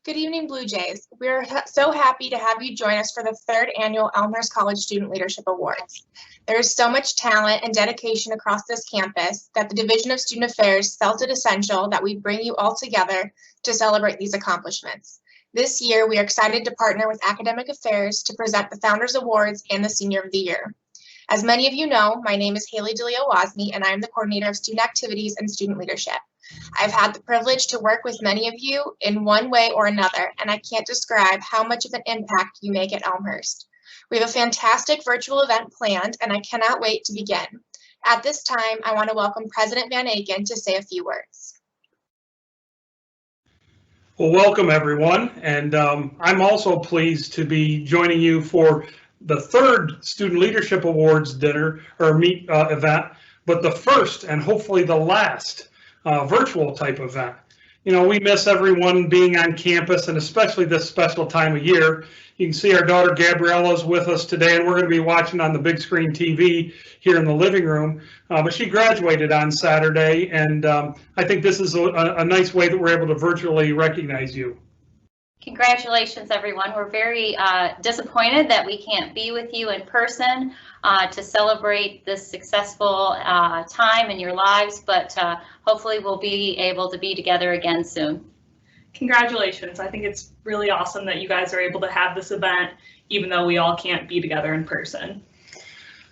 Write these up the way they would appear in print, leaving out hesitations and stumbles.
Good evening, Bluejays. We're so happy to have you join us for the 3rd annual Elmhurst College Student Leadership Awards. There is so much talent and dedication across this campus that the Division of Student Affairs felt it essential that we bring you all together to celebrate these accomplishments. This year, we are excited to partner with Academic Affairs to present the Founders Awards and the Senior of the Year. As many of you know, my name is Haley DeLeo-Wozni, and I am the Coordinator of Student Activities and Student Leadership. I've had the privilege to work with many of you in one way or another, and I can't describe how much of an impact you make at Elmhurst. We have a fantastic virtual event planned, and I cannot wait to begin. At this time, I want to welcome President Van Aken to say a few words. Well, welcome everyone, and I'm also pleased to be joining you for the 3rd Student Leadership Awards dinner or event, but the first and hopefully the last virtual type event. You know, we miss everyone being on campus, and especially this special time of year. You can see our daughter Gabriella is with us today, and we're going to be watching on the big screen TV here in the living room. But she graduated on Saturday, and I think this is a nice way that we're able to virtually recognize you. Congratulations, everyone. We're very disappointed that we can't be with you in person to celebrate this successful time in your lives, but hopefully we'll be able to be together again soon. Congratulations. I think it's really awesome that you guys are able to have this event, even though we all can't be together in person.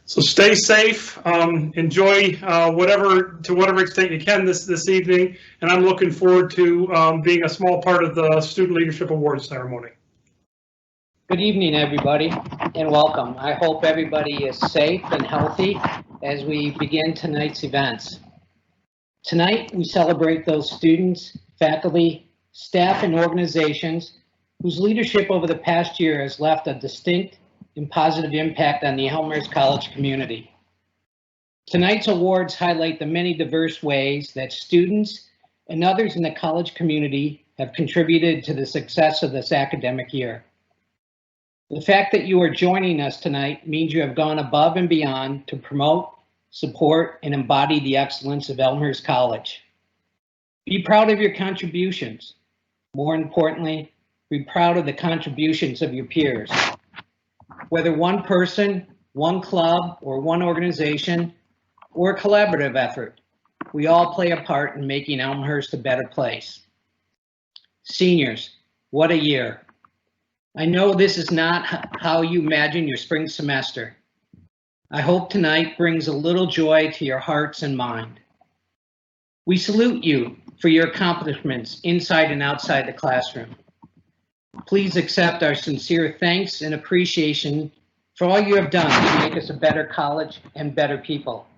So stay safe, enjoy to whatever extent you can this evening, and I'm looking forward to being a small part of the Student Leadership Awards ceremony. Good evening, everybody, and welcome. I hope everybody is safe and healthy as we begin tonight's events. Tonight, we celebrate those students, faculty, staff, and organizations whose leadership over the past year has left a distinct and positive impact on the Elmhurst College community. Tonight's awards highlight the many diverse ways that students and others in the college community have contributed to the success of this academic year. The fact that you are joining us tonight means you have gone above and beyond to promote, support, and embody the excellence of Elmhurst College. Be proud of your contributions. More importantly, be proud of the contributions of your peers. Whether one person, one club, or one organization, or a collaborative effort, we all play a part in making Elmhurst a better place. Seniors, what a year. I know this is not how you imagine your spring semester. I hope tonight brings a little joy to your hearts and mind. We salute you for your accomplishments inside and outside the classroom. Please accept our sincere thanks and appreciation for all you have done to make us a better college and better people.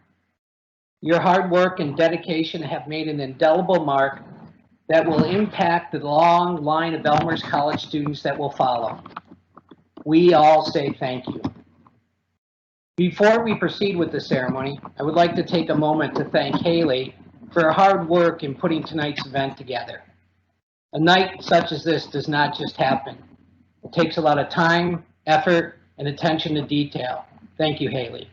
Your hard work and dedication have made an indelible mark that will impact the long line of Elmhurst College students that will follow. We all say thank you. Before we proceed with the ceremony, I would like to take a moment to thank Haley for her hard work in putting tonight's event together. A night such as this does not just happen. It takes a lot of time, effort, and attention to detail. Thank you, Haley.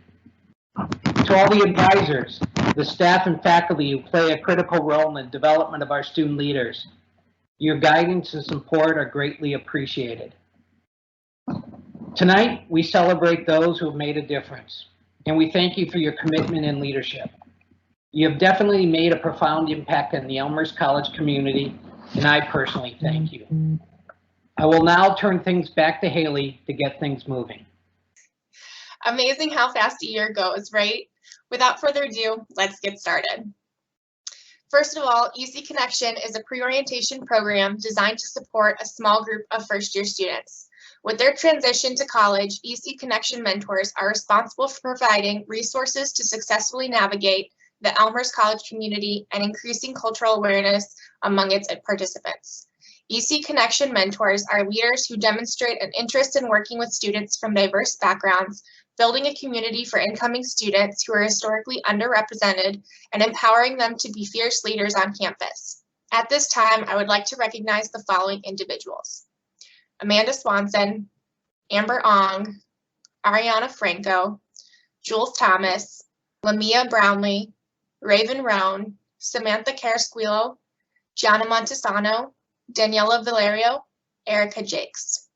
To all the advisors, the staff and faculty who play a critical role in the development of our student leaders, your guidance and support are greatly appreciated. Tonight, we celebrate those who have made a difference, and we thank you for your commitment and leadership. You have definitely made a profound impact on the Elmhurst College community, and I personally thank you. I will now turn things back to Haley to get things moving. Amazing how fast a year goes, right? Without further ado, let's get started. First of all, EC Connection is a pre-orientation program designed to support a small group of first-year students. With their transition to college, EC Connection mentors are responsible for providing resources to successfully navigate the Elmhurst College community and increasing cultural awareness among its participants. EC Connection mentors are leaders who demonstrate an interest in working with students from diverse backgrounds, building a community for incoming students who are historically underrepresented, and empowering them to be fierce leaders on campus. At this time, I would like to recognize the following individuals: Amanda Swanson, Amber Ong, Ariana Franco, Jules Thomas, Lamia Brownlee, Raven Roan, Samantha Carasquillo, Gianna Montesano, Daniela Valerio, Erica Jakes.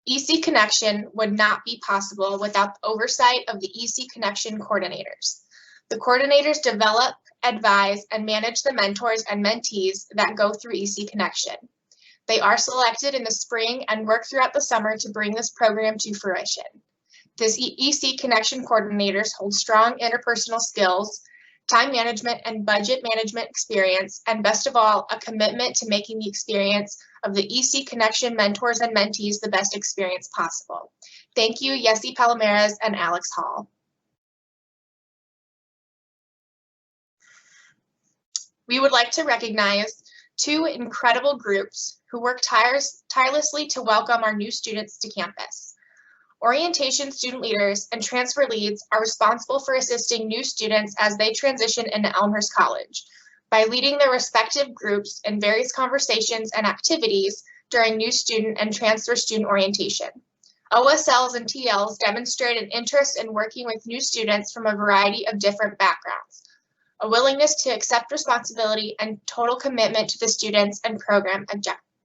EC Connection would not be possible without the oversight of the EC Connection coordinators. The coordinators develop, advise, and manage the mentors and mentees that go through EC Connection. They are selected in the spring and work throughout the summer to bring this program to fruition. This EC Connection coordinators hold strong interpersonal skills, time management and budget management experience, and best of all, a commitment to making the experience of the EC Connection mentors and mentees the best experience possible. Thank you, Yessi Palomares and Alex Hall. We would like to recognize two incredible groups who work tirelessly to welcome our new students to campus. Orientation student leaders and transfer leads are responsible for assisting new students as they transition into Elmhurst College by leading their respective groups in various conversations and activities during new student and transfer student orientation. OSLs and TLs demonstrate an interest in working with new students from a variety of different backgrounds, a willingness to accept responsibility, and total commitment to the students and program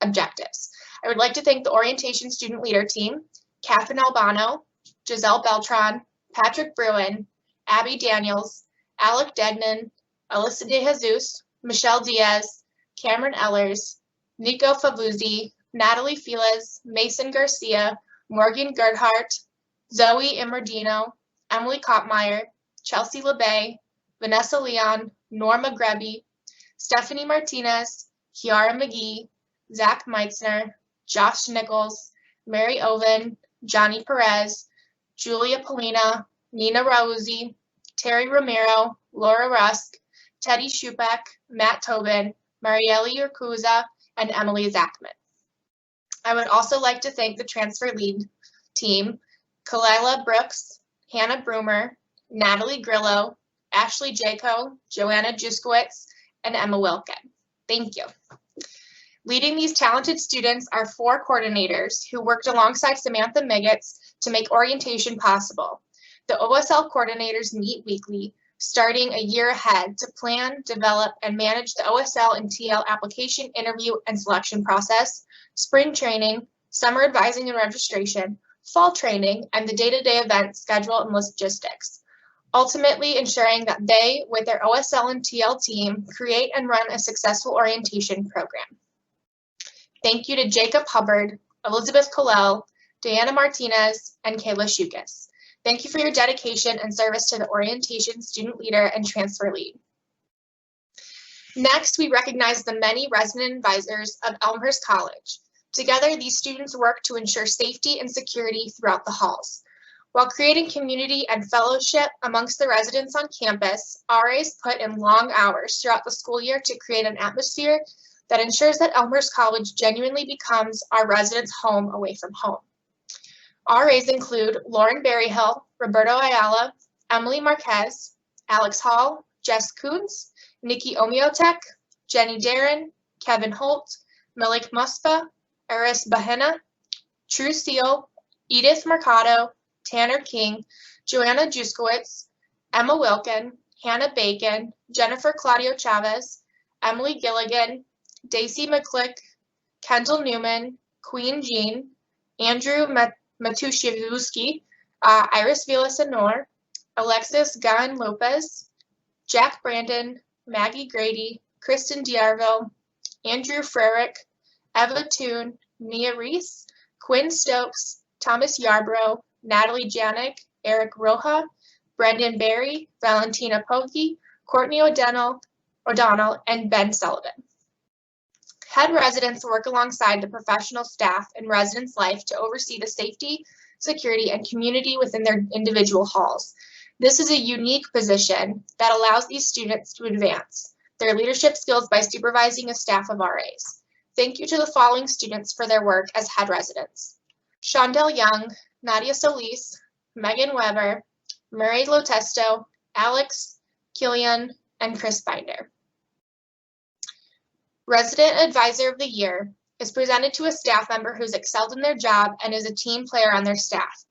objectives. I would like to thank the Orientation Student Leader Team, Catherine Albano, Giselle Beltran, Patrick Bruin, Abby Daniels, Alec Degnan, Alyssa De Jesus, Michelle Diaz, Cameron Ellers, Nico Favuzzi, Natalie Files, Mason Garcia, Morgan Gerhardt, Zoe Imerdino, Emily Kopmeyer, Chelsea LeBay, Vanessa Leon, Norma Grebby, Stephanie Martinez, Kiara McGee, Zach Meitzner, Josh Nichols, Mary Oven, Johnny Perez, Julia Polina, Nina Rauzzi, Terry Romero, Laura Rusk, Teddy Shupek, Matt Tobin, Marielle Urkuza, and Emily Zachman. I would also like to thank the transfer lead team, Kalila Brooks, Hannah Brumer, Natalie Grillo, Ashley Jaco, Joanna Juskiewicz, and Emma Wilkin. Thank you. Leading these talented students are four coordinators who worked alongside Samantha Miggets to make orientation possible. The OSL coordinators meet weekly, starting a year ahead to plan, develop, and manage the OSL and TL application interview and selection process, spring training, summer advising and registration, fall training, and the day-to-day event schedule and logistics, ultimately ensuring that they, with their OSL and TL team, create and run a successful orientation program. Thank you to Jacob Hubbard, Elizabeth Colell, Diana Martinez, and Kayla Shukas. Thank you for your dedication and service to the orientation student leader and transfer lead. Next, we recognize the many resident advisors of Elmhurst College. Together, these students work to ensure safety and security throughout the halls. While creating community and fellowship amongst the residents on campus, RAs put in long hours throughout the school year to create an atmosphere that ensures that Elmhurst College genuinely becomes our residents' home away from home. RAs include Lauren Berryhill, Roberto Ayala, Emily Marquez, Alex Hall, Jess Coons, Nikki Omiotek, Jenny Darren, Kevin Holt, Malik Muspa, Eris Bahena, True Seal, Edith Mercado, Tanner King, Joanna Juskiewicz, Emma Wilkin, Hannah Bacon, Jennifer Claudio Chavez, Emily Gilligan, Daisy McClick, Kendall Newman, Queen Jean, Andrew Matuszewski, Iris Villasenor, Alexis Gahan Lopez, Jack Brandon, Maggie Grady, Kristen Diarville, Andrew Frerick, Eva Toon, Mia Reese, Quinn Stokes, Thomas Yarbrough, Natalie Janik, Eric Roja, Brendan Berry, Valentina Pokey, Courtney O'Donnell, and Ben Sullivan. Head residents work alongside the professional staff in residence life to oversee the safety, security, and community within their individual halls. This is a unique position that allows these students to advance their leadership skills by supervising a staff of RAs. Thank you to the following students for their work as head residents: Shawndell Young, Nadia Solis, Megan Weber, Murray Lotesto, Alex Killian, and Chris Binder. Resident Advisor of the Year is presented to a staff member who's excelled in their job and is a team player on their staff.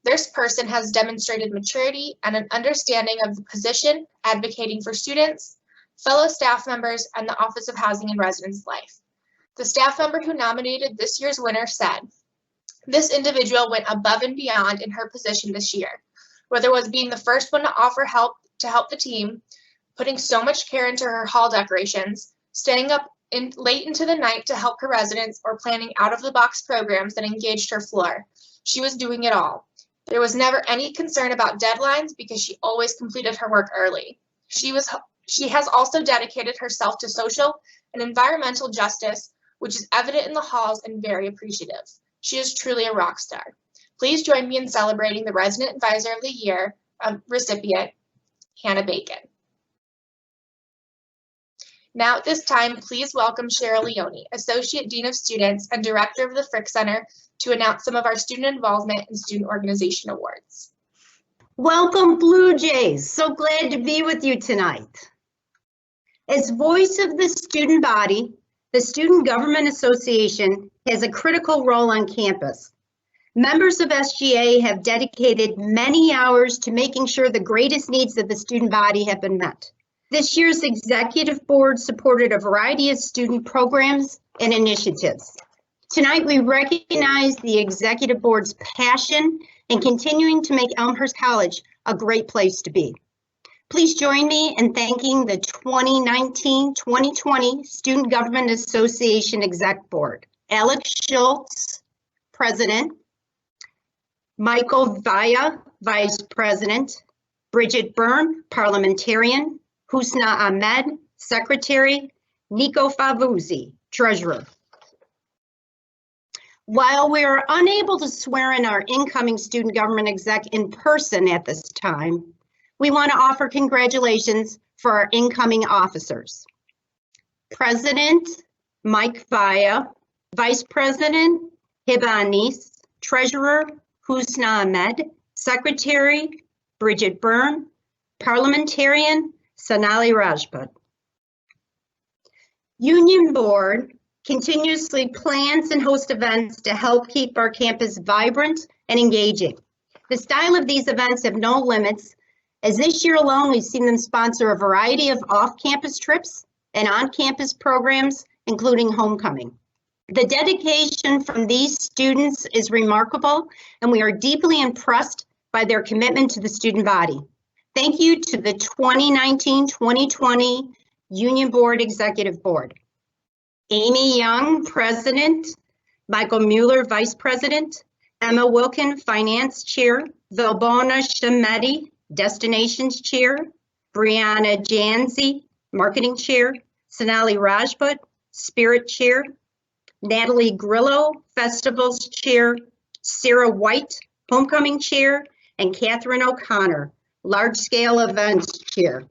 This person has demonstrated maturity and an understanding of the position, advocating for students, fellow staff members, and the Office of Housing and Residence Life. The staff member who nominated this year's winner said, "This individual went above and beyond in her position this year, whether it was being the first one to offer help to help the team, putting so much care into her hall decorations, staying up late into the night to help her residents, or planning out-of-the-box programs that engaged her floor. She was doing it all. There was never any concern about deadlines because she always completed her work early. She has also dedicated herself to social and environmental justice, which is evident in the halls and very appreciative. She is truly a rock star. Please join me in celebrating the Resident Advisor of the Year recipient, Hannah Bacon." Now at this time, please welcome Cheryl Leone, Associate Dean of Students and Director of the Frick Center, to announce some of our student involvement and student organization awards. Welcome, Bluejays. So glad to be with you tonight. As voice of the student body, the Student Government Association has a critical role on campus. Members of SGA have dedicated many hours to making sure the greatest needs of the student body have been met. This year's executive board supported a variety of student programs and initiatives. Tonight, we recognize the executive board's passion in continuing to make Elmhurst College a great place to be. Please join me in thanking the 2019-2020 Student Government Association Exec Board. Alex Schultz, President. Michael Vaya, Vice President. Bridget Byrne, Parliamentarian. Husna Ahmed, Secretary. Nico Favuzzi, Treasurer. While we are unable to swear in our incoming student government exec in person at this time, we want to offer congratulations for our incoming officers. President Mike Vaya, Vice President Hiba Anis, Treasurer Husna Ahmed, Secretary Bridget Byrne, Parliamentarian Sonali Rajput. Union Board continuously plans and hosts events to help keep our campus vibrant and engaging. The style of these events have no limits, as this year alone we've seen them sponsor a variety of off-campus trips and on-campus programs, including homecoming. The dedication from these students is remarkable, and we are deeply impressed by their commitment to the student body. Thank you to the 2019-2020 Union Board Executive Board. Amy Young, President. Michael Mueller, Vice President. Emma Wilkin, Finance Chair. Vilbona Shametti, Destinations Chair. Brianna Janzi, Marketing Chair. Sonali Rajput, Spirit Chair. Natalie Grillo, Festivals Chair. Sarah White, Homecoming Chair. And Catherine O'Connor, Large Scale Events Chair.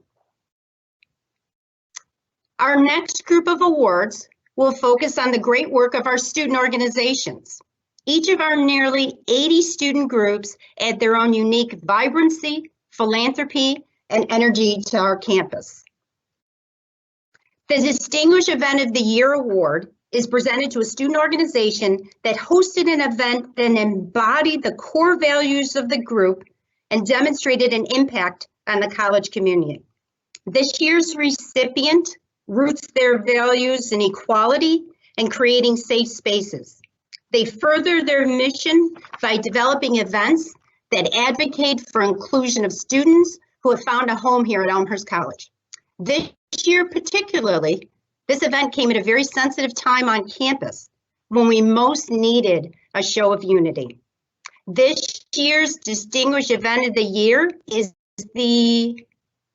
Our next group of awards will focus on the great work of our student organizations. Each of our nearly 80 student groups add their own unique vibrancy, philanthropy, and energy to our campus. The Distinguished Event of the Year Award is presented to a student organization that hosted an event that embodied the core values of the group and demonstrated an impact on the college community. This year's recipient roots their values in equality and creating safe spaces. They further their mission by developing events that advocate for inclusion of students who have found a home here at Elmhurst College. This year particularly, this event came at a very sensitive time on campus when we most needed a show of unity. This year's Distinguished Event of the Year is the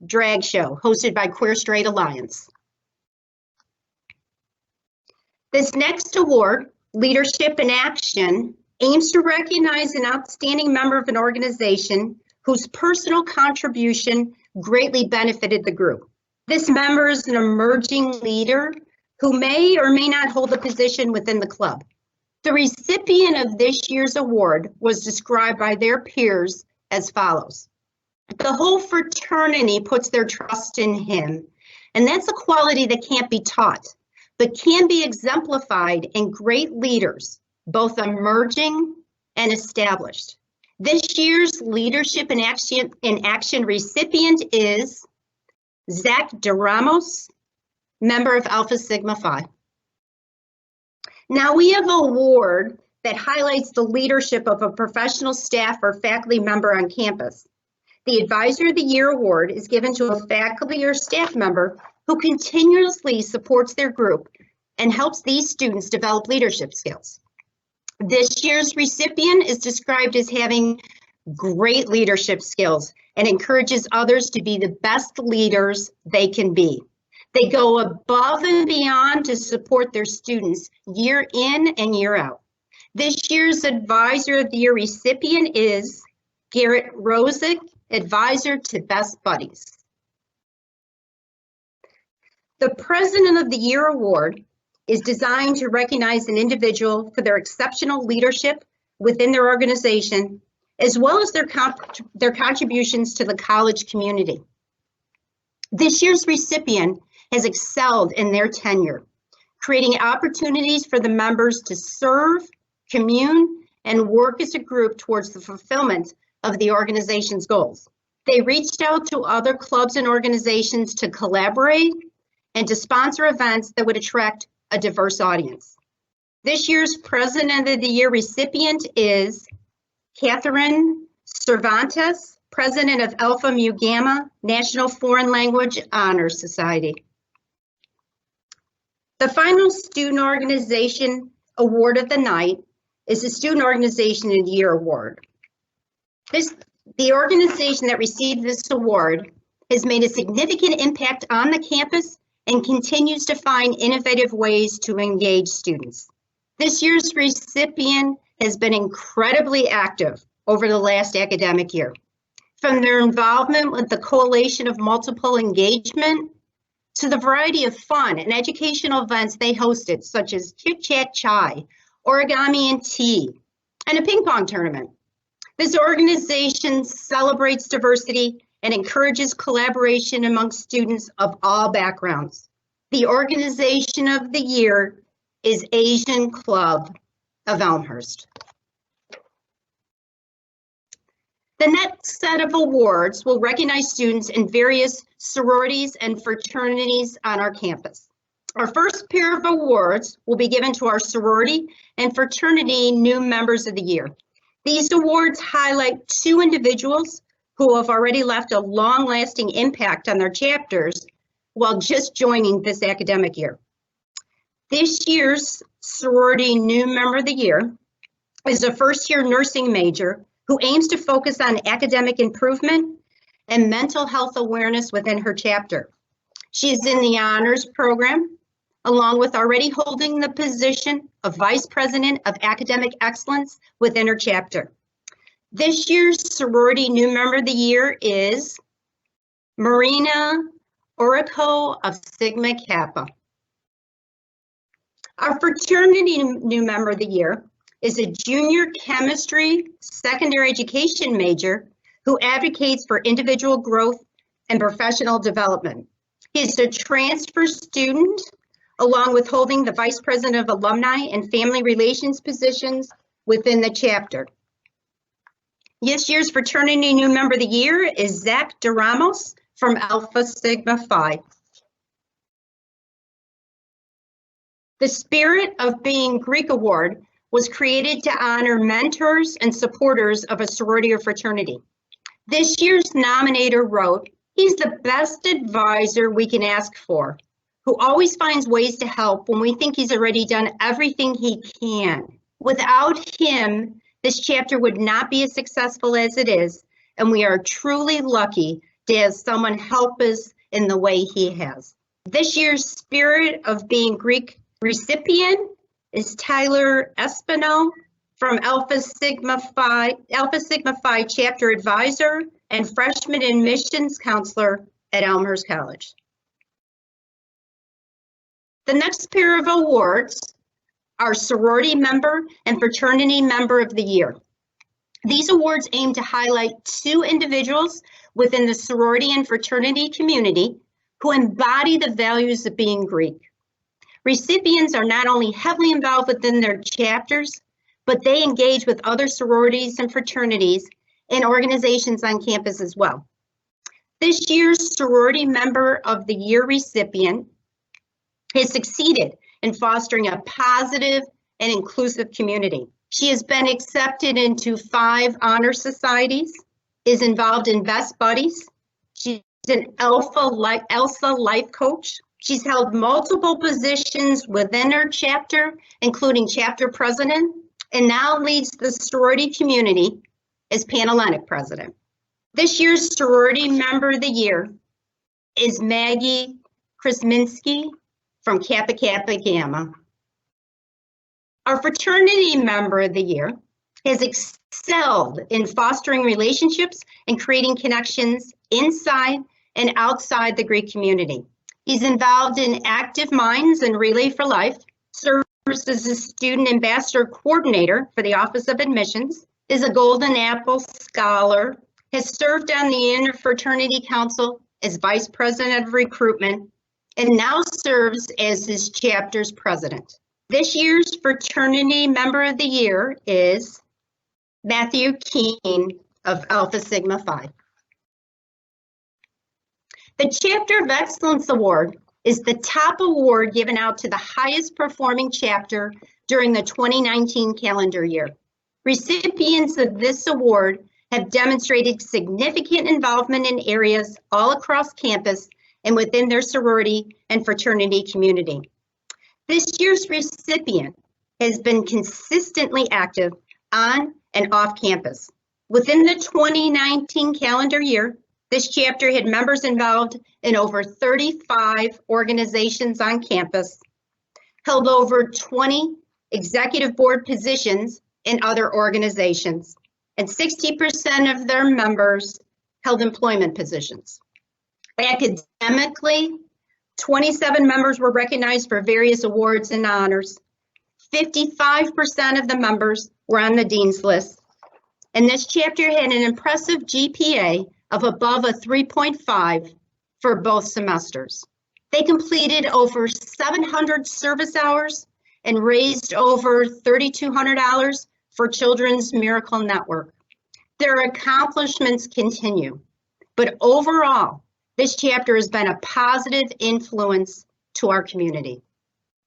drag show hosted by Queer Straight Alliance. This next award, Leadership in Action, aims to recognize an outstanding member of an organization whose personal contribution greatly benefited the group. This member is an emerging leader who may or may not hold a position within the club. The recipient of this year's award was described by their peers as follows. The whole fraternity puts their trust in him, and that's a quality that can't be taught, but can be exemplified in great leaders, both emerging and established. This year's Leadership in Action recipient is Zach DeRamos, member of Alpha Sigma Phi. Now we have an award that highlights the leadership of a professional staff or faculty member on campus. The Advisor of the Year award is given to a faculty or staff member who continuously supports their group and helps these students develop leadership skills. This year's recipient is described as having great leadership skills and encourages others to be the best leaders they can be. They go above and beyond to support their students year in and year out. This year's Advisor of the Year recipient is Garrett Rosick, Advisor to Best Buddies. The President of the Year award is designed to recognize an individual for their exceptional leadership within their organization, as well as their contributions to the college community. This year's recipient has excelled in their tenure, creating opportunities for the members to serve, commune, and work as a group towards the fulfillment of the organization's goals. They reached out to other clubs and organizations to collaborate and to sponsor events that would attract a diverse audience. This year's President of the Year recipient is Catherine Cervantes, President of Alpha Mu Gamma National Foreign Language Honor Society. The final Student Organization Award of the night is the Student Organization of the Year Award. The organization that received this award has made a significant impact on the campus and continues to find innovative ways to engage students. This year's recipient has been incredibly active over the last academic year. From their involvement with the Coalition of Multiple Engagement to the variety of fun and educational events they hosted, such as Chit Chat Chai, Origami and Tea, and a ping pong tournament. This organization celebrates diversity and encourages collaboration among students of all backgrounds. The Organization of the Year is Asian Club of Elmhurst. The next set of awards will recognize students in various sororities and fraternities on our campus. Our first pair of awards will be given to our sorority and fraternity new members of the year. These awards highlight 2 individuals who have already left a long-lasting impact on their chapters while just joining this academic year. This year's Sorority New Member of the Year is a first-year nursing major who aims to focus on academic improvement and mental health awareness within her chapter. She is in the honors program, along with already holding the position of Vice President of Academic Excellence within her chapter. This year's Sorority New Member of the Year is Marina Orico of Sigma Kappa. Our Fraternity New Member of the Year is a junior chemistry secondary education major who advocates for individual growth and professional development. He is a transfer student, along with holding the Vice President of Alumni and Family Relations positions within the chapter. This year's Fraternity New Member of the Year is Zach DeRamos from Alpha Sigma Phi. The Spirit of Being Greek Award was created to honor mentors and supporters of a sorority or fraternity. This year's nominator wrote, "He's the best advisor we can ask for, who always finds ways to help when we think he's already done everything he can. Without him, this chapter would not be as successful as it is, and we are truly lucky to have someone help us in the way he has." This year's Spirit of Being Greek recipient is Tyler Espino from Alpha Sigma Phi Chapter Advisor and Freshman Admissions Counselor at Elmhurst College. The next pair of awards are Sorority Member and Fraternity Member of the Year. These awards aim to highlight 2 individuals within the sorority and fraternity community who embody the values of being Greek. Recipients are not only heavily involved within their chapters, but they engage with other sororities and fraternities and organizations on campus as well. This year's Sorority Member of the Year recipient has succeeded in fostering a positive and inclusive community. She has been accepted into 5 honor societies, is involved in Best Buddies. She's an ELSA life coach. She's held multiple positions within her chapter, including chapter president, and now leads the sorority community as Panhellenic president. This year's sorority member of the year is Maggie Krasminski from Kappa Kappa Gamma. Our fraternity member of the year has excelled in fostering relationships and creating connections inside and outside the Greek community. He's involved in Active Minds and Relay for Life, serves as a student ambassador coordinator for the Office of Admissions, is a Golden Apple Scholar, has served on the Interfraternity Council as Vice President of Recruitment, and now serves as his chapter's president. This year's fraternity member of the year is Matthew Keane of Alpha Sigma Phi. The Chapter of Excellence Award is the top award given out to the highest performing chapter during the 2019 calendar year. Recipients of this award have demonstrated significant involvement in areas all across campus and within their sorority and fraternity community. This year's recipient has been consistently active on and off campus. Within the 2019 calendar year, this chapter had members involved in over 35 organizations on campus, held over 20 executive board positions in other organizations, and 60% of their members held employment positions. Academically, 27 members were recognized for various awards and honors. 55% of the members were on the Dean's List, and this chapter had an impressive GPA of above a 3.5 for both semesters. They completed over 700 service hours and raised over $3,200 for Children's Miracle Network. Their accomplishments continue, but overall, this chapter has been a positive influence to our community.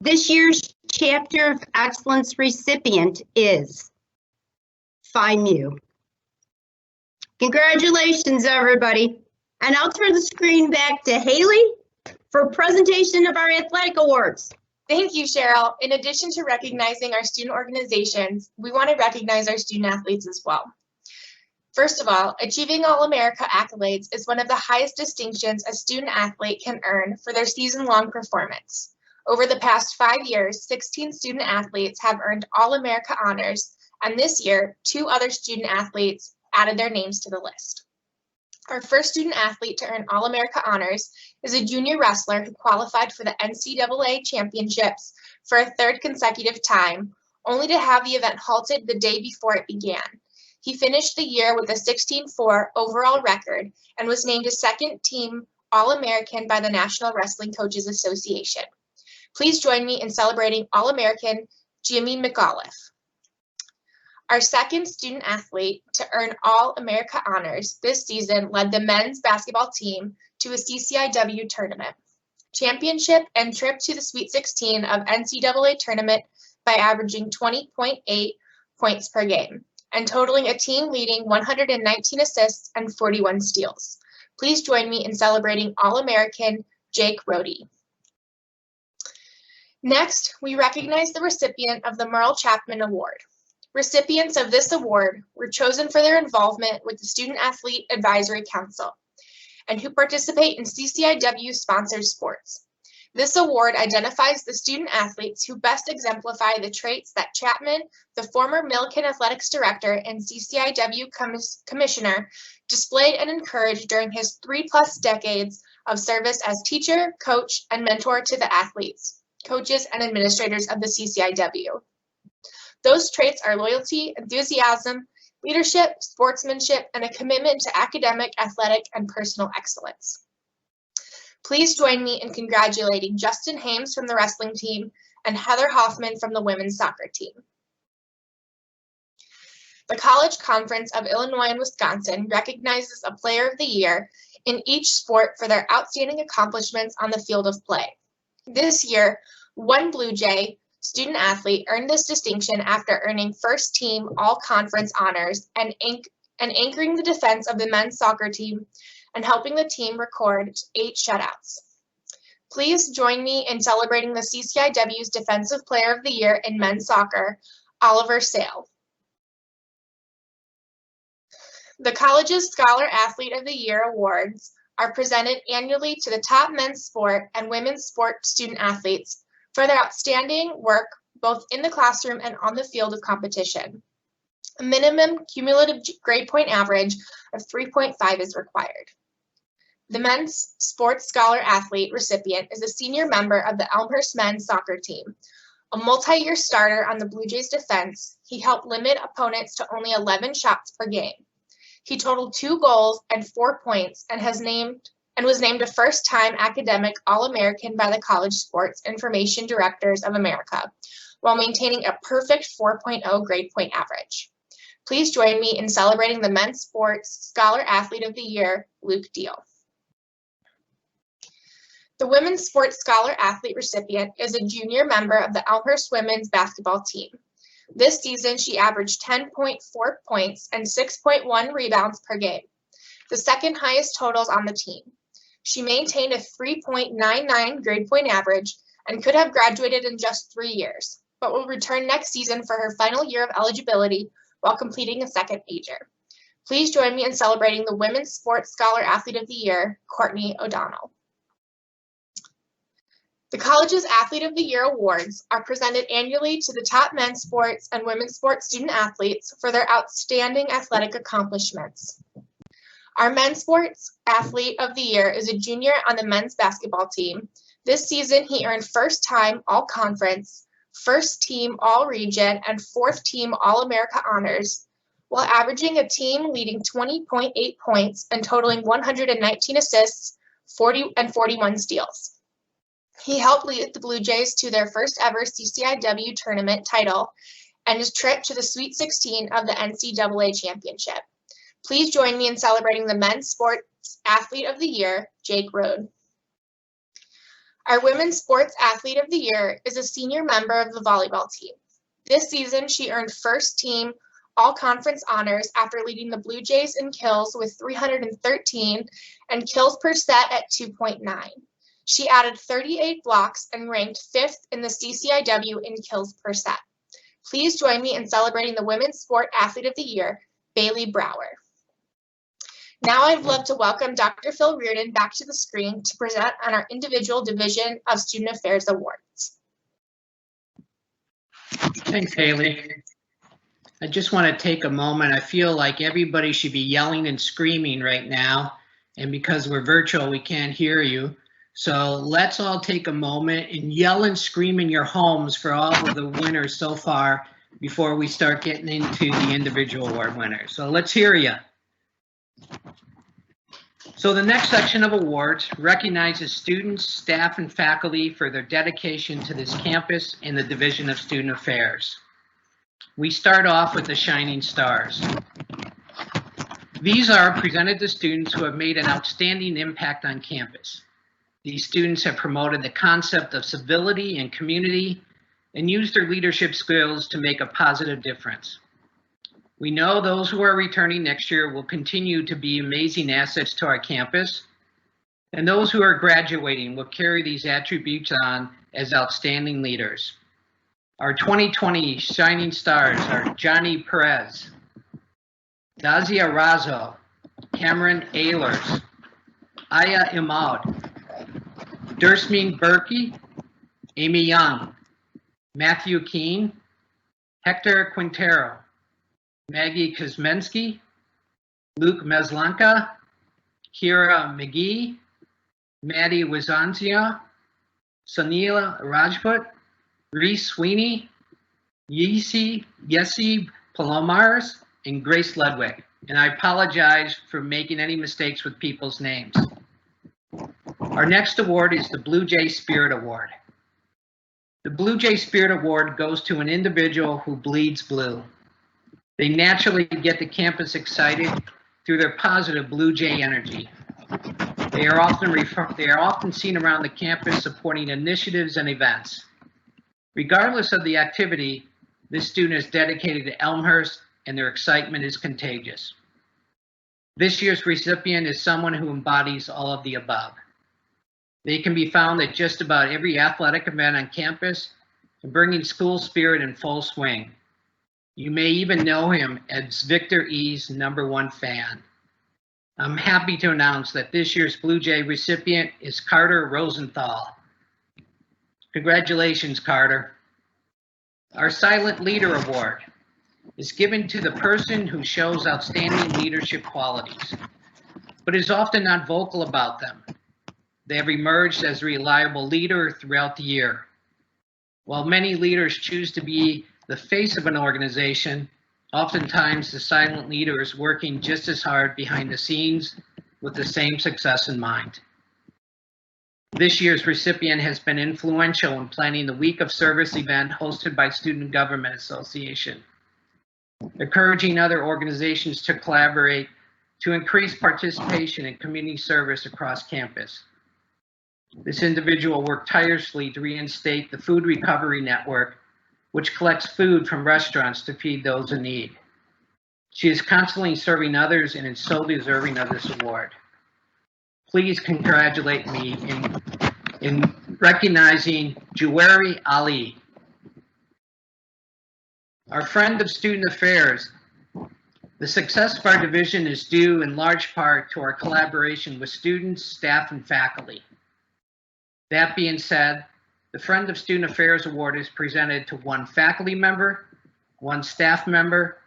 This year's Chapter of Excellence recipient is Phi Mu. Congratulations, everybody. And I'll turn the screen back to Haley for presentation of our athletic awards. Thank you, Cheryl. In addition to recognizing our student organizations, we want to recognize our student athletes as well. First of all, achieving All-America accolades is one of the highest distinctions a student athlete can earn for their season-long performance. Over the past 5 years, 16 student athletes have earned All-America honors, and this year, 2 other student athletes added their names to the list. Our first student athlete to earn All-America honors is a junior wrestler who qualified for the NCAA championships for a 3rd consecutive time, only to have the event halted the day before it began. He finished the year with a 16-4 overall record and was named a 2nd team All-American by the National Wrestling Coaches Association. Please join me in celebrating All-American Jimmy McAuliffe. Our second student athlete to earn All-America honors this season led the men's basketball team to a CCIW tournament, championship, and trip to the Sweet 16 of NCAA tournament by averaging 20.8 points per game and totaling a team-leading 119 assists and 41 steals. Please join me in celebrating All-American Jake Rohde. Next, we recognize the recipient of the Merle Chapman Award. Recipients of this award were chosen for their involvement with the Student Athlete Advisory Council and who participate in CCIW-sponsored sports. This award identifies the student athletes who best exemplify the traits that Chapman, the former Millikan Athletics Director and CCIW Commissioner, displayed and encouraged during his 3+ decades of service as teacher, coach, and mentor to the athletes, coaches, and administrators of the CCIW. Those traits are loyalty, enthusiasm, leadership, sportsmanship, and a commitment to academic, athletic, and personal excellence. Please join me in congratulating Justin Hames from the wrestling team and Heather Hoffman from the women's soccer team. The College Conference of Illinois and Wisconsin recognizes a Player of the Year in each sport for their outstanding accomplishments on the field of play. This year, one Bluejay student athlete earned this distinction after earning first team all-conference honors and anchoring the defense of the men's soccer team and helping the team record 8 shutouts. Please join me in celebrating the CCIW's Defensive Player of the Year in men's soccer, Oliver Sale. The college's Scholar Athlete of the Year awards are presented annually to the top men's sport and women's sport student athletes for their outstanding work both in the classroom and on the field of competition. A minimum cumulative grade point average of 3.5 is required. The men's sports scholar athlete recipient is a senior member of the Elmhurst men's soccer team. A multi-year starter on the Bluejays defense, he helped limit opponents to only 11 shots per game. He totaled 2 goals and 4 points and was named a first-time academic All-American by the College Sports Information Directors of America, while maintaining a perfect 4.0 grade point average. Please join me in celebrating the Men's Sports Scholar Athlete of the Year, Luke Deal. The Women's Sports Scholar Athlete recipient is a junior member of the Elmhurst women's basketball team. This season, she averaged 10.4 points and 6.1 rebounds per game, the second highest totals on the team. She maintained a 3.99 grade point average and could have graduated in just 3 years, but will return next season for her final year of eligibility while completing a second major. Please join me in celebrating the Women's Sports Scholar Athlete of the Year, Courtney O'Donnell. The college's Athlete of the Year awards are presented annually to the top men's sports and women's sports student athletes for their outstanding athletic accomplishments. Our men's sports athlete of the year is a junior on the men's basketball team. This season, he earned first-time all-conference, first-team all-region, and fourth-team all-America honors, while averaging a team-leading 20.8 points and totaling 119 assists, 41 steals. He helped lead the Bluejays to their first ever CCIW tournament title and his trip to the Sweet 16 of the NCAA Championship. Please join me in celebrating the Men's Sports Athlete of the Year, Jake Rode. Our Women's Sports Athlete of the Year is a senior member of the volleyball team. This season, she earned first team all-conference honors after leading the Bluejays in kills with 313 and kills per set at 2.9. She added 38 blocks and ranked 5th in the CCIW in kills per set. Please join me in celebrating the Women's Sport Athlete of the Year, Bailey Brower. Now I'd love to welcome Dr. Phil Reardon back to the screen to present on our individual Division of Student Affairs awards. Thanks, Haley. I just want to take a moment. I feel like everybody should be yelling and screaming right now, and because we're virtual, we can't hear you. So let's all take a moment and yell and scream in your homes for all of the winners so far before we start getting into the individual award winners. So let's hear you. So the next section of awards recognizes students, staff, and faculty for their dedication to this campus and the Division of Student Affairs. We start off with the Shining Stars. These are presented to students who have made an outstanding impact on campus. These students have promoted the concept of civility and community and used their leadership skills to make a positive difference. We know those who are returning next year will continue to be amazing assets to our campus, and those who are graduating will carry these attributes on as outstanding leaders. Our 2020 Shining Stars are Johnny Perez, Dazia Razo, Cameron Ehlers, Aya Imad, Dursmin Berkey, Amy Young, Matthew Keane, Hector Quintero, Maggie Kuzmensky, Luke Meslanka, Kira McGee, Maddie Wizanzia, Sunila Rajput, Reese Sweeney, Yesi Palomars, and Grace Ludwig. And I apologize for making any mistakes with people's names. Our next award is the Bluejay Spirit Award. The Bluejay Spirit Award goes to an individual who bleeds blue. They naturally get the campus excited through their positive Bluejay energy. They are often seen around the campus supporting initiatives and events. Regardless of the activity, this student is dedicated to Elmhurst and their excitement is contagious. This year's recipient is someone who embodies all of the above. They can be found at just about every athletic event on campus and bringing school spirit in full swing. You may even know him as Victor E's #1 fan. I'm happy to announce that this year's Bluejay recipient is Carter Rosenthal. Congratulations, Carter. Our Silent Leader Award is given to the person who shows outstanding leadership qualities, but is often not vocal about them. They have emerged as a reliable leader throughout the year. While many leaders choose to be the face of an organization, oftentimes the silent leader is working just as hard behind the scenes with the same success in mind. This year's recipient has been influential in planning the Week of Service event hosted by Student Government Association, encouraging other organizations to collaborate to increase participation in community service across campus. This individual worked tirelessly to reinstate the Food Recovery Network, which collects food from restaurants to feed those in need. She is constantly serving others and is so deserving of this award. Please congratulate me in recognizing Juwari Ali. Our friend of Student Affairs. The success of our division is due in large part to our collaboration with students, staff, and faculty. That being said, the Friend of Student Affairs Award is presented to one faculty member, one staff member,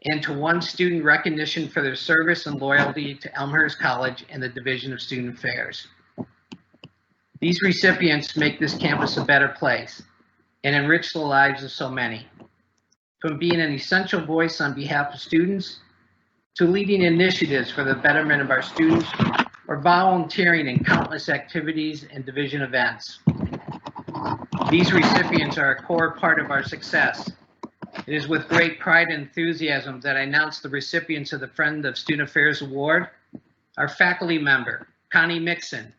and to one student recognition for their service and loyalty to Elmhurst College and the Division of Student Affairs. These recipients make this campus a better place and enrich the lives of so many. From being an essential voice on behalf of students, to leading initiatives for the betterment of our students, or volunteering in countless activities and division events. These recipients are a core part of our success. It is with great pride and enthusiasm that I announce the recipients of the Friend of Student Affairs Award, our faculty member, Connie Mixon,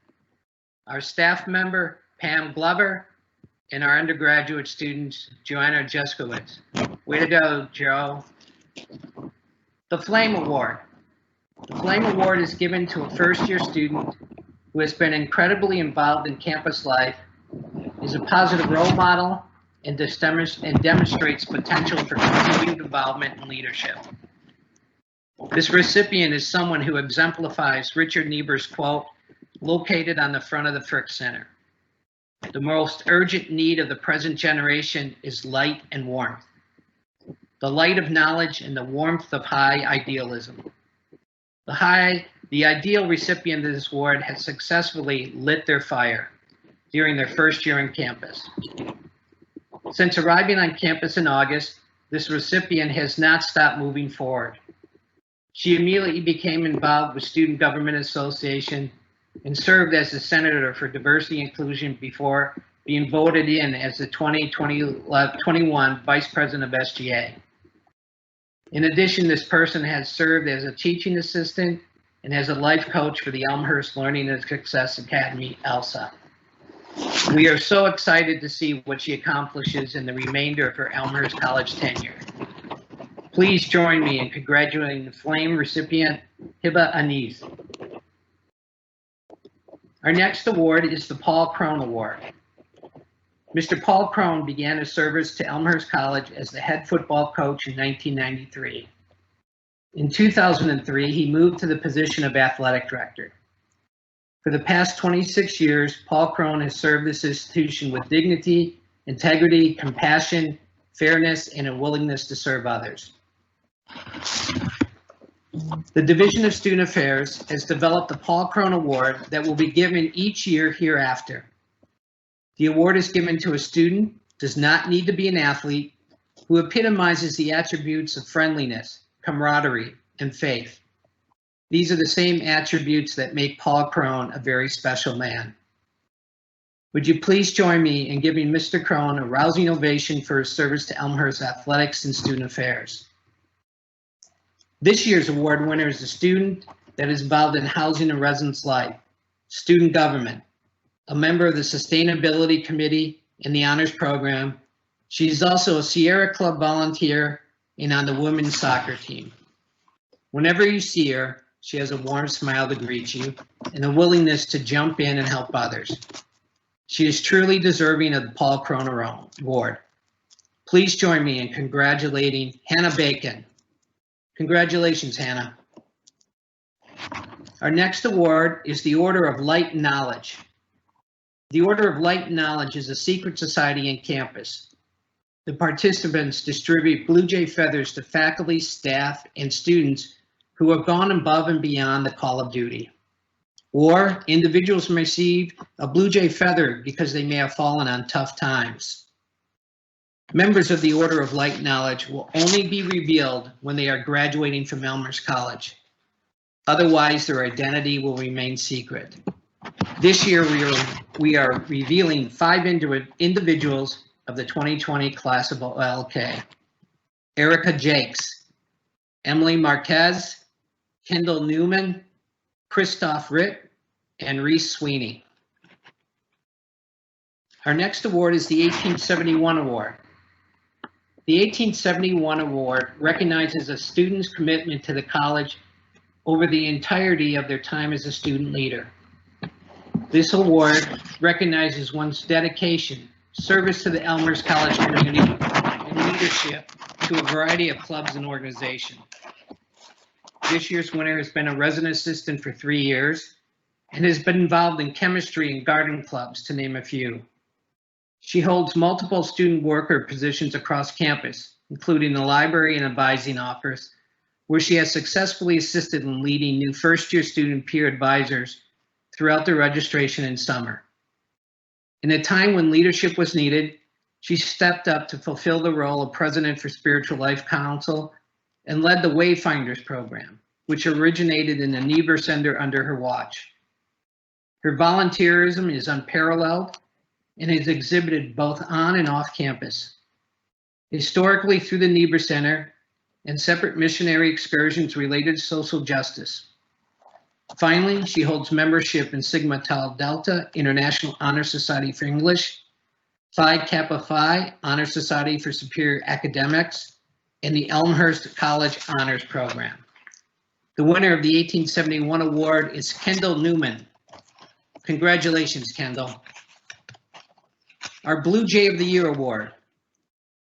our staff member, Pam Glover, and our undergraduate students, Joanna and Juskiewicz. Way to go, Joe. The Flame Award. The Flame Award is given to a first-year student who has been incredibly involved in campus life, is a positive role model, and demonstrates potential for continued involvement and leadership. This recipient is someone who exemplifies Richard Niebuhr's quote, located on the front of the Frick Center. The most urgent need of the present generation is light and warmth. The light of knowledge and the warmth of high idealism. The ideal recipient of this award has successfully lit their fire during their first year on campus. Since arriving on campus in August, this recipient has not stopped moving forward. She immediately became involved with Student Government Association and served as the Senator for Diversity and Inclusion before being voted in as the 2021 Vice President of SGA. In addition, this person has served as a teaching assistant and as a life coach for the Elmhurst Learning and Success Academy, ELSA. We are so excited to see what she accomplishes in the remainder of her Elmhurst College tenure. Please join me in congratulating the Flame recipient, Hiba Anis. Our next award is the Paul Krohn Award. Mr. Paul Krohn began his service to Elmhurst College as the head football coach in 1993. In 2003, he moved to the position of athletic director. For the past 26 years, Paul Krohn has served this institution with dignity, integrity, compassion, fairness, and a willingness to serve others. The Division of Student Affairs has developed the Paul Krohn Award that will be given each year hereafter. The award is given to a student, does not need to be an athlete, who epitomizes the attributes of friendliness, camaraderie, and faith. These are the same attributes that make Paul Krohn a very special man. Would you please join me in giving Mr. Krohn a rousing ovation for his service to Elmhurst Athletics and Student Affairs. This year's award winner is a student that is involved in housing and residence life, student government, a member of the Sustainability Committee, in the honors program. She's also a Sierra Club volunteer and on the women's soccer team. Whenever you see her, she has a warm smile to greet you and a willingness to jump in and help others. She is truly deserving of the Paul Krohn Award. Please join me in congratulating Hannah Bacon. Congratulations, Hannah. Our next award is the Order of Light and Knowledge. The Order of Light and Knowledge is a secret society on campus. The participants distribute Bluejay feathers to faculty, staff, and students who have gone above and beyond the call of duty. Or individuals may receive a Bluejay feather because they may have fallen on tough times. Members of the Order of Light and Knowledge will only be revealed when they are graduating from Elmhurst College. Otherwise, their identity will remain secret. This year, we are revealing 5 individuals of the 2020 class of OLK. Erica Jakes, Emily Marquez, Kendall Newman, Christoph Ritt, and Reese Sweeney. Our next award is the 1871 Award. The 1871 Award recognizes a student's commitment to the college over the entirety of their time as a student leader. This award recognizes one's dedication, service to the Elmhurst College community, and leadership to a variety of clubs and organizations. This year's winner has been a resident assistant for 3 years and has been involved in chemistry and garden clubs, to name a few. She holds multiple student worker positions across campus, including the library and advising office, where she has successfully assisted in leading new first-year student peer advisors throughout their registration in summer. In a time when leadership was needed, she stepped up to fulfill the role of President for Spiritual Life Council and led the Wayfinders program, which originated in the Niebuhr Center under her watch. Her volunteerism is unparalleled and is exhibited both on and off campus. Historically, through the Niebuhr Center and separate missionary excursions related to social justice. Finally, she holds membership in Sigma Tau Delta International Honor Society for English, Phi Kappa Phi Honor Society for Superior Academics, and the Elmhurst College Honors Program. The winner of the 1871 award is Kendall Newman. Congratulations, Kendall. Our Bluejay of the Year Award,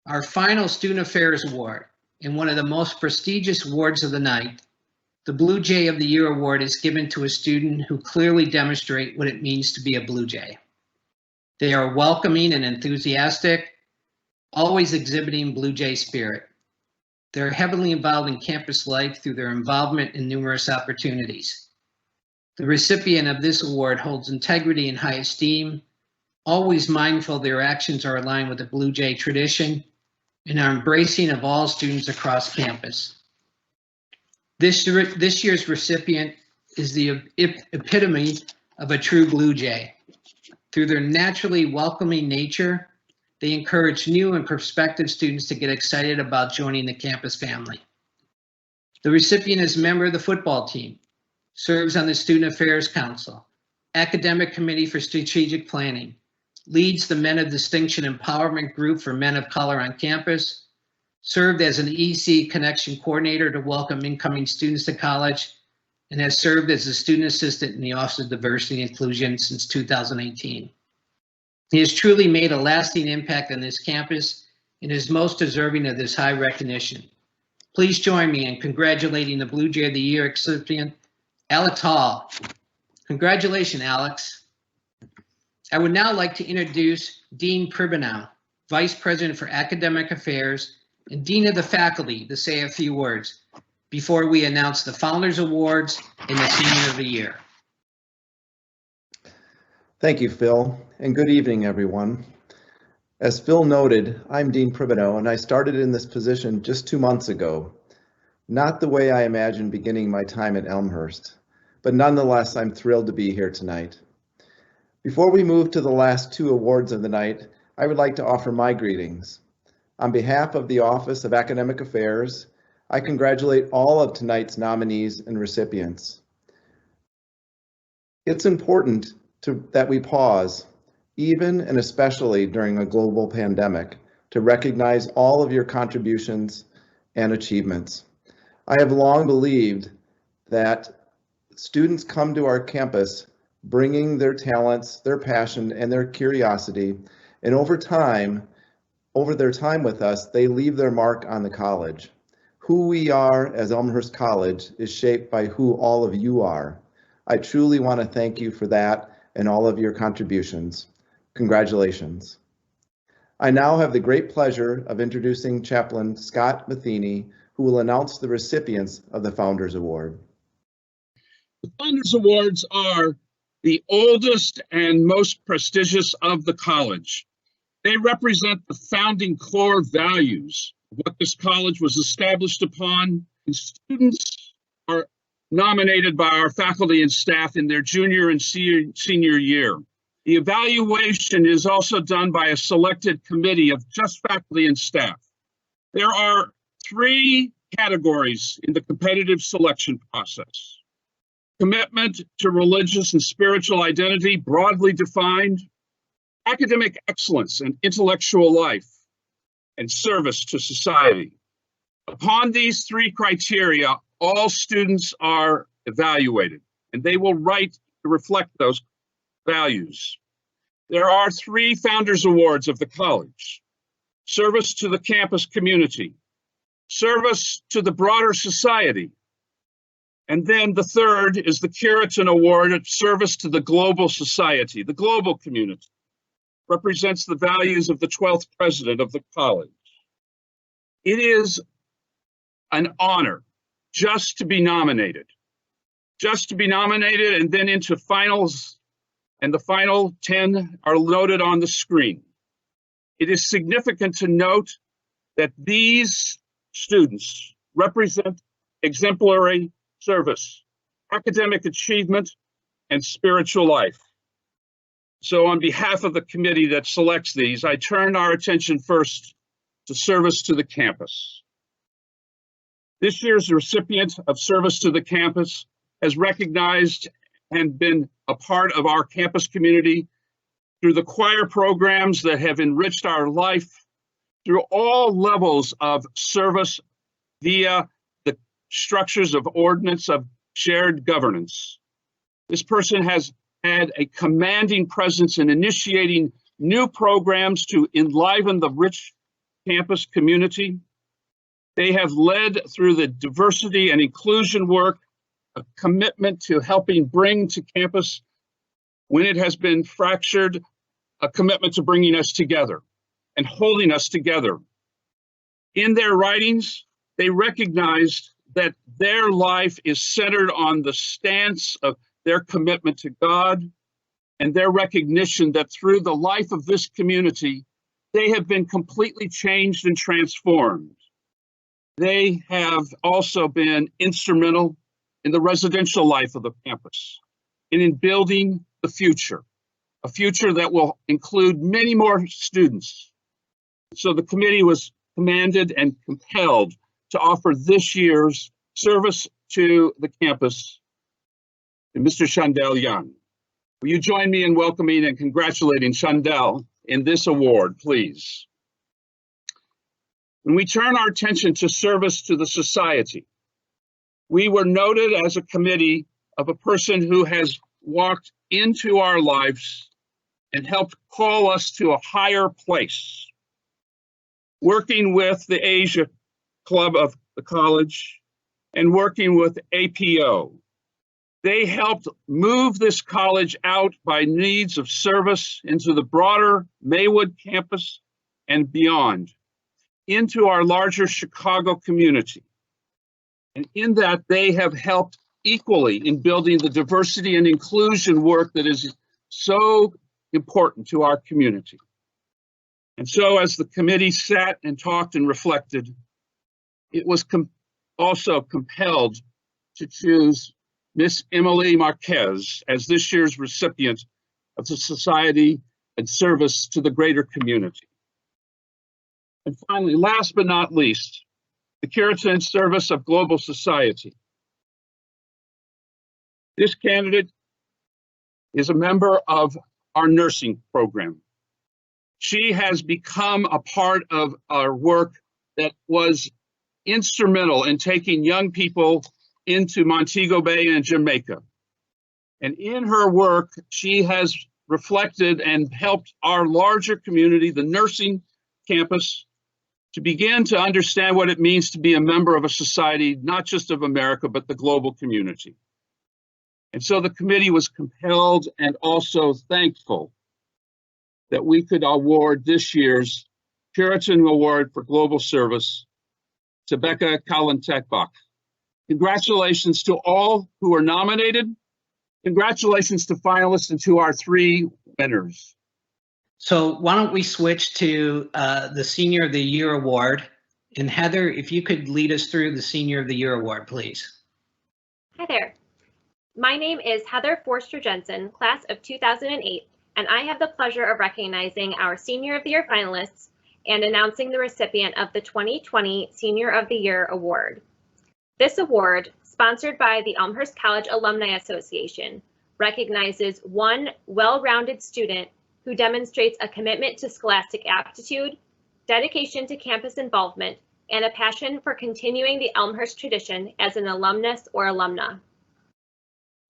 our final Student Affairs Award, and one of the most prestigious awards of the night. The Bluejay of the Year Award is given to a student who clearly demonstrate what it means to be a Bluejay. They are welcoming and enthusiastic, always exhibiting Bluejay spirit. They're heavily involved in campus life through their involvement in numerous opportunities. The recipient of this award holds integrity and high esteem, always mindful their actions are aligned with the Bluejay tradition, and are embracing of all students across campus. This year's recipient is the epitome of a true Bluejay. Through their naturally welcoming nature, they encourage new and prospective students to get excited about joining the campus family. The recipient is a member of the football team, serves on the Student Affairs Council, Academic Committee for Strategic Planning, leads the Men of Distinction Empowerment Group for Men of Color on campus, served as an EC Connection Coordinator to welcome incoming students to college, and has served as a student assistant in the Office of Diversity and Inclusion since 2018. He has truly made a lasting impact on this campus and is most deserving of this high recognition. Please join me in congratulating the Bluejay of the Year recipient, Alex Hall. Congratulations, Alex. I would now like to introduce Dean Pribenow, Vice President for Academic Affairs and Dean of the Faculty, to say a few words before we announce the Founders Awards and the Senior of the Year. Thank you, Phil, and good evening, everyone. As Phil noted, I'm Dean Pribenow, and I started in this position just 2 months ago. Not the way I imagined beginning my time at Elmhurst, but nonetheless, I'm thrilled to be here tonight. Before we move to the last 2 awards of the night, I would like to offer my greetings. On behalf of the Office of Academic Affairs, I congratulate all of tonight's nominees and recipients. It's important that we pause, even and especially during a global pandemic, to recognize all of your contributions and achievements. I have long believed that students come to our campus bringing their talents, their passion, and their curiosity, and over their time with us, they leave their mark on the college. Who we are as Elmhurst College is shaped by who all of you are. I truly want to thank you for that and all of your contributions. Congratulations. I now have the great pleasure of introducing Chaplain Scott Matheny, who will announce the recipients of the Founders Award. The Founders Awards are the oldest and most prestigious of the college. They represent the founding core values of what this college was established upon, and students are nominated by our faculty and staff in their junior and senior year. The evaluation is also done by a selected committee of just faculty and staff. There are 3 categories in the competitive selection process. Commitment to religious and spiritual identity, broadly defined, academic excellence and intellectual life, and service to society. Upon these 3 criteria, all students are evaluated, and they will write to reflect those values. There are 3 Founders Awards of the college: service to the campus community, service to the broader society, and then the 3rd is the Curitin Award of service to the global society, the global community. Represents the values of the 12th president of the college. It is an honor just to be nominated, and then into finals, and the final 10 are noted on the screen. It is significant to note that these students represent exemplary service, academic achievement, and spiritual life. So on behalf of the committee that selects these, I turn our attention first to service to the campus. This year's recipient of service to the campus has recognized and been a part of our campus community through the choir programs that have enriched our life, through all levels of service via the structures of ordinance of shared governance. This person has had a commanding presence in initiating new programs to enliven the rich campus community. They have led through the diversity and inclusion work, a commitment to helping bring to campus, when it has been fractured, a commitment to bringing us together and holding us together. In their writings, they recognized that their life is centered on the stance of their commitment to God and their recognition that through the life of this community, they have been completely changed and transformed. They have also been instrumental in the residential life of the campus and in building the future, a future that will include many more students. So the committee was commanded and compelled to offer this year's service to the campus to Mr. Shawndell Young. Will you join me in welcoming and congratulating Shawndell in this award, please? When we turn our attention to service to the society, we were noted as a committee of a person who has walked into our lives and helped call us to a higher place. Working with the Asia Club of the college and working with APO, they helped move this college out by needs of service into the broader Maywood campus and beyond, into our larger Chicago community. And in that, they have helped equally in building the diversity and inclusion work that is so important to our community. And so as the committee sat and talked and reflected, it was also compelled to choose Miss Emily Marquez as this year's recipient of the Society and Service to the Greater Community. And finally, last but not least, the Curitin Service of Global Society. This candidate is a member of our nursing program. She has become a part of our work that was instrumental in taking young people into Montego Bay and Jamaica. And in her work, she has reflected and helped our larger community, the nursing campus, to begin to understand what it means to be a member of a society, not just of America, but the global community. And so the committee was compelled and also thankful that we could award this year's Puritan Award for Global Service to Becca Kallentekbach. Congratulations to all who are nominated. Congratulations to finalists and to our 3 winners. So why don't we switch to the Senior of the Year Award? And Heather, if you could lead us through the Senior of the Year Award, please. Hi there. My name is Heather Forster Jensen, class of 2008, and I have the pleasure of recognizing our Senior of the Year finalists and announcing the recipient of the 2020 Senior of the Year Award. This award, sponsored by the Elmhurst College Alumni Association, recognizes one well-rounded student who demonstrates a commitment to scholastic aptitude, dedication to campus involvement, and a passion for continuing the Elmhurst tradition as an alumnus or alumna.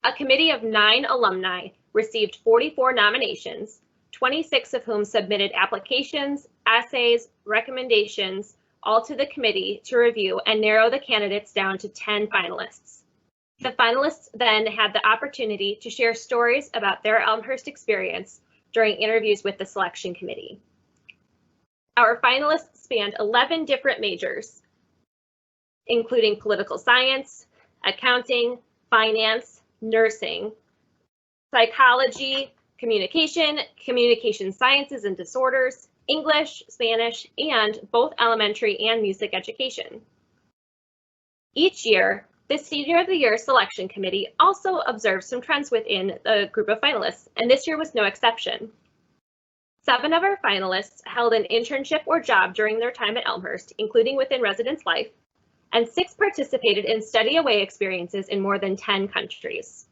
A committee of 9 alumni received 44 nominations, 26 of whom submitted applications, essays, recommendations, all to the committee to review and narrow the candidates down to 10 finalists. The finalists then had the opportunity to share stories about their Elmhurst experience during interviews with the selection committee. Our finalists spanned 11 different majors, including political science, accounting, finance, nursing, psychology, communication sciences and disorders, English, Spanish, and both elementary and music education. Each year, the Senior of the Year Selection Committee also observes some trends within the group of finalists, and this year was no exception. 7 of our finalists held an internship or job during their time at Elmhurst, including within residence life, and 6 participated in study away experiences in more than 10 countries.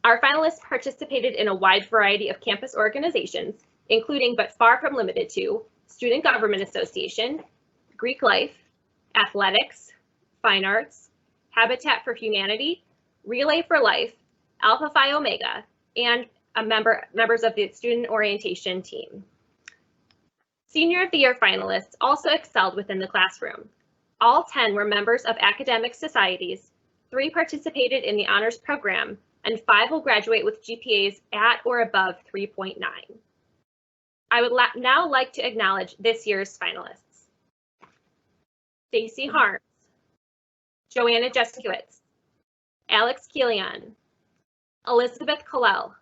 Our finalists participated in a wide variety of campus organizations, including but far from limited to Student Government Association, Greek Life, Athletics, Fine Arts, Habitat for Humanity, Relay for Life, Alpha Phi Omega, and members of the Student Orientation team. Senior of the Year finalists also excelled within the classroom. All 10 were members of academic societies, 3 participated in the honors program, and 5 will graduate with GPAs at or above 3.9. I would now like to acknowledge this year's finalists. Stacy Harms, Joanna Juskiewicz, Alex Keelian, Elizabeth Colell,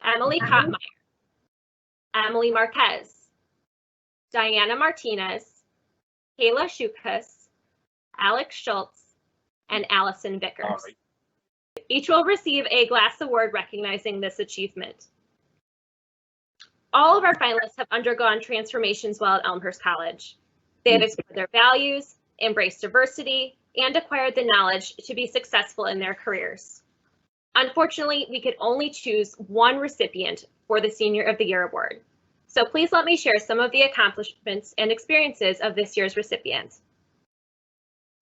Emily Kottmeyer, Emily Marquez, Diana Martinez, Kayla Shukas, Alex Schultz, and Allison Vickers. Each will receive a glass award recognizing this achievement. All of our finalists have undergone transformations while at Elmhurst College. They have explored their values, embraced diversity, and acquired the knowledge to be successful in their careers. Unfortunately, we could only choose one recipient for the Senior of the Year Award. So please let me share some of the accomplishments and experiences of this year's recipients.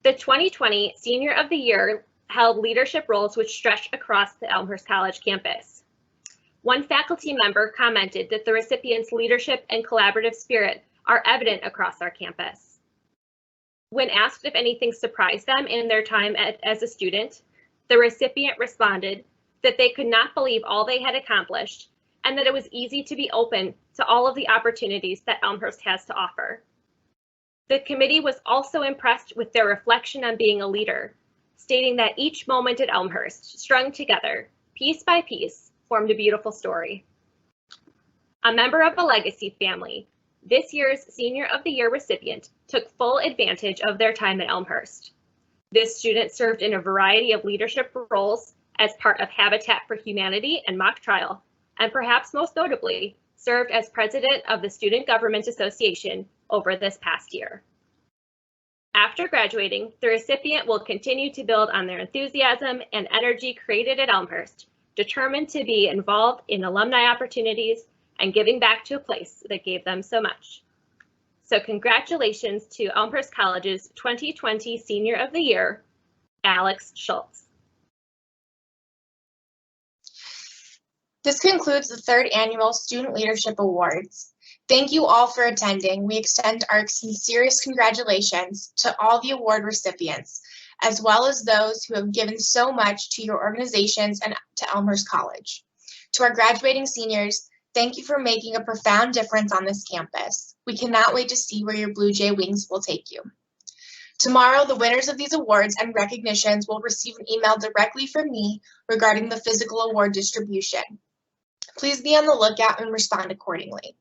The 2020 Senior of the Year held leadership roles which stretched across the Elmhurst College campus. One faculty member commented that the recipient's leadership and collaborative spirit are evident across our campus. When asked if anything surprised them in their time as a student, the recipient responded that they could not believe all they had accomplished and that it was easy to be open to all of the opportunities that Elmhurst has to offer. The committee was also impressed with their reflection on being a leader, stating that each moment at Elmhurst, strung together, piece by piece, formed a beautiful story. A member of a legacy family, this year's Senior of the Year recipient took full advantage of their time at Elmhurst. This student served in a variety of leadership roles as part of Habitat for Humanity and Mock Trial, and perhaps most notably, served as president of the Student Government Association over this past year. After graduating, the recipient will continue to build on their enthusiasm and energy created at Elmhurst determined to be involved in alumni opportunities and giving back to a place that gave them so much. So congratulations to Elmhurst College's 2020 Senior of the Year, Alex Schultz. This concludes the third annual Student Leadership Awards. Thank you all for attending. We extend our sincerest congratulations to all the award recipients, as well as those who have given so much to your organizations and to Elmhurst College. To our graduating seniors, thank you for making a profound difference on this campus. We cannot wait to see where your Bluejay wings will take you. Tomorrow, the winners of these awards and recognitions will receive an email directly from me regarding the physical award distribution. Please be on the lookout and respond accordingly.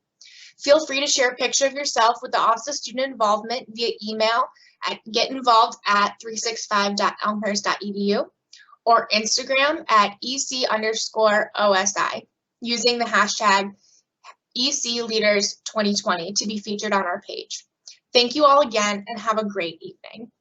Feel free to share a picture of yourself with the Office of Student Involvement via email at getinvolved@365.elmhurst.edu or Instagram at EC_OSI using the hashtag ECLeaders2020 to be featured on our page. Thank you all again and have a great evening.